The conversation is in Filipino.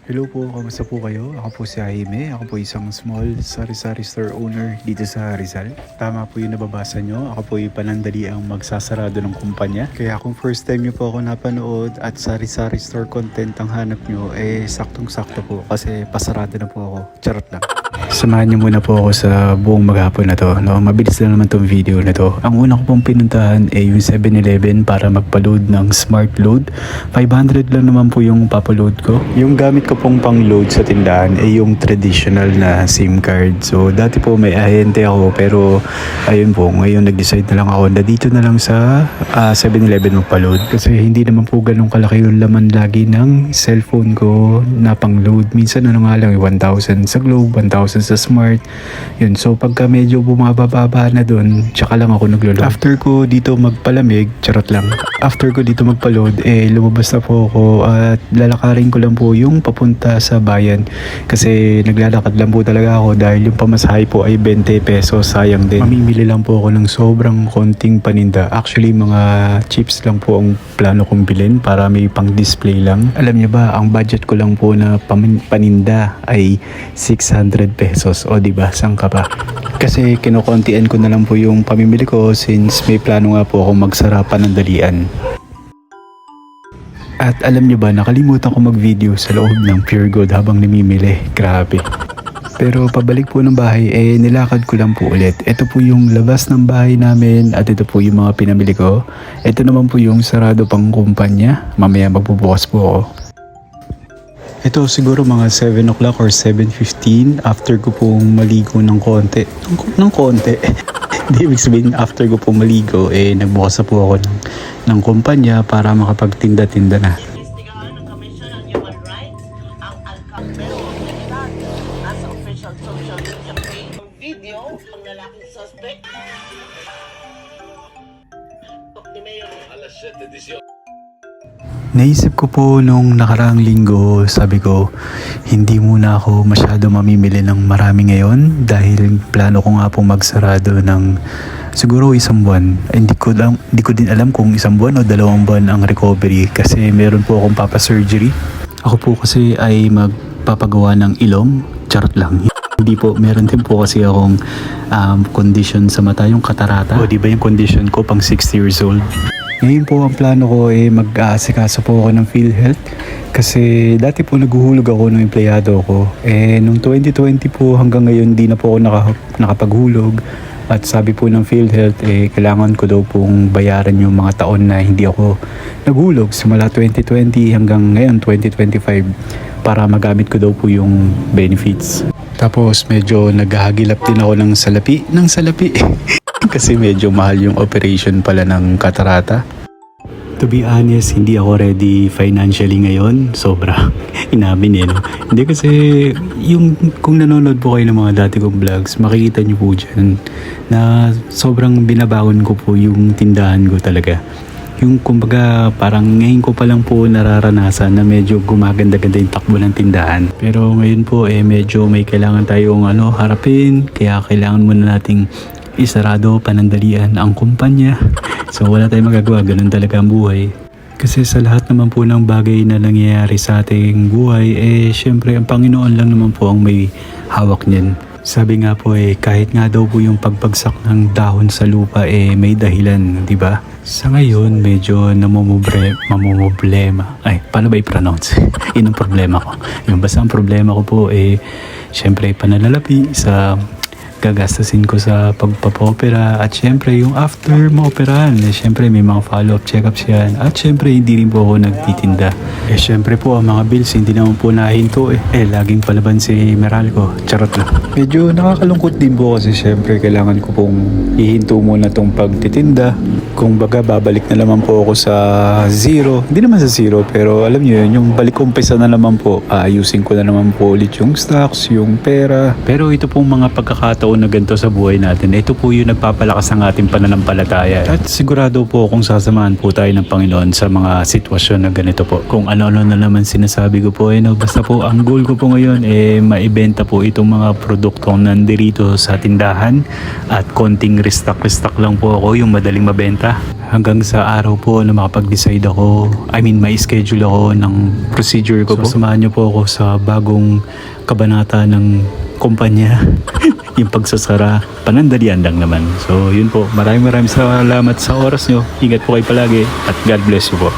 Hello po, kamusta po kayo? Ako po si Jaime. Ako po isang small sari-sari store owner dito sa Rizal. Tama po yung nababasa nyo. Ako po yung panandali ang magsasarado ng kumpanya. Kaya kung first time nyo po ako napanood at sari-sari store content ang hanap nyo, saktong-sakto po kasi pasarado na po ako. Charot lang. Samahan niyo muna po ako sa buong maghapon na to. No? Mabilis lang naman tong video na to. Ang una ko pong pinuntahan ay yung 7-Eleven para magpa-load ng Smart Load. 500 lang naman po yung papaload ko. Yung gamit ko pong pang-load sa tindahan ay yung traditional na SIM card. So dati po may ahente ako pero ayun po, ngayon nag-decide na lang ako na dito na lang sa 7-Eleven magpa-load. Kasi hindi naman po ganun kalaki yung laman lagi ng cellphone ko na pang-load. Minsan ano nga lang, 1,000 sa Globe, 1,000 sa Smart. Yun, so pagka medyo bumababa na dun, tsaka lang ako naglo-load. After ko dito magpalamig, charot lang. After ko dito magpa-load, lumabas na po ako at lalakarin ko lang po yung papunta sa bayan. Kasi naglalakad lang po talaga ako dahil yung pamasahe po ay 20 pesos, sayang din. Mamimili lang po ako ng sobrang konting paninda. Actually, mga chips lang po ang plano kong bilhin para may pang-display lang. Alam niyo ba, ang budget ko lang po na paninda ay 600 pesos. O diba, saan ka pa? Kasi kinukontian ko na lang po yung pamimili ko since may plano nga po akong magsara panandalian. At alam niyo ba, nakalimutan ko mag-video sa loob ng Pure Gold habang namimili. Grabe. Pero pabalik po ng bahay, nilakad ko lang po ulit. Ito po yung labas ng bahay namin at ito po yung mga pinamili ko. Ito naman po yung sarado pang kumpanya. Mamaya magbubukas po ako. Ito siguro mga 7 o'clock or 7:15 after ko pong maligo ng konti. Ng konti. Hindi ibig sabihin after ko pong maligo, nagbukas na po ako ng kumpanya para makapagtinda-tinda na. Investigahan ng Komisyon ng Human Rights ang Alcambero Comunidad nasa official social media page. Ang video ng lalaking suspect ni Mayor Alas 7:18. Naisip ko po nung nakaraang linggo, sabi ko, hindi muna ako masyado mamimili ng marami ngayon dahil plano ko nga po magsarado ng siguro isang buwan. Hindi ko din alam kung isang buwan o 2 buwan ang recovery kasi meron po akong papa-surgery. Ako po kasi ay magpapagawa ng ilong, charot lang. Hindi po, meron din po kasi akong condition sa mata, yung katarata. O di ba yung condition ko pang 60 years old? Ngayon po ang plano ko mag-aasikaso po ako ng PhilHealth kasi dati po naguhulog ako ng empleyado ko. Noong 2020 po hanggang ngayon di na po ako nakapaghulog at sabi po ng PhilHealth kailangan ko daw pong bayaran yung mga taon na hindi ako naghulog simula 2020 hanggang ngayon 2025 para magamit ko daw po yung benefits. Tapos medyo naghahagilap din ako ng salapi. Kasi medyo mahal yung operation pala ng katarata. To be honest, hindi ako ready financially ngayon. Sobra. Inamin no? Hindi kasi kung nanonood po kayo ng mga dati kong vlogs, makikita niyo po dyan na sobrang binabagon ko po yung tindahan ko talaga. Yung kumbaga parang ngayon ko pa lang po nararanasan na medyo gumaganda-ganda yung takbo ng tindahan. Pero ngayon po medyo may kailangan tayong harapin. Kaya kailangan muna nating isarado, panandalian ang kumpanya. So wala tayong magagawa, ganun talaga ang buhay. Kasi sa lahat naman po ng bagay na nangyayari sa ating buhay, syempre ang Panginoon lang naman po ang may hawak niyan. Sabi nga po kahit nga daw po yung pagbagsak ng dahon sa lupa may dahilan, di ba? Sa ngayon, medyo mamumblema. Ay, paano ba i-pronounce? Yun ang problema ko. Yung basta ang problema ko po syempre pananalapi sa gagastasin ko sa pagpapopera at syempre yung after maoperahan syempre may mga follow-up check-ups yan at syempre hindi rin po ako nagtitinda syempre po ang mga bills hindi naman po nahinto laging palaban si Meralco, charot lang. Medyo nakakalungkot din po kasi syempre kailangan ko pong ihinto muna tong pagtitinda. Kung baga babalik na naman po ako sa zero, hindi naman sa zero pero alam nyo yun, yung balik umpisa na naman po, ayusin ko na naman po ulit yung stocks, yung pera. Pero ito pong mga pagkakataon na ganito sa buhay natin, ito po yung nagpapalakas ng ating pananampalataya. At sigurado po kung sasamahan po tayo ng Panginoon sa mga sitwasyon na ganito po. Kung ano-ano na naman sinasabi ko po, basta po ang goal ko po ngayon maibenta po itong mga produktong nandirito sa tindahan at konting restock lang po ako, yung madaling mabenta pumunta. Hanggang sa araw po na makapag-decide ako, may schedule ako ng procedure ko po. Samahan niyo po ako sa bagong kabanata ng kumpanya. Yung pagsasara, panandalian lang naman. So yun po, maraming salamat sa oras nyo. Ingat po kayo palagi at God bless you po.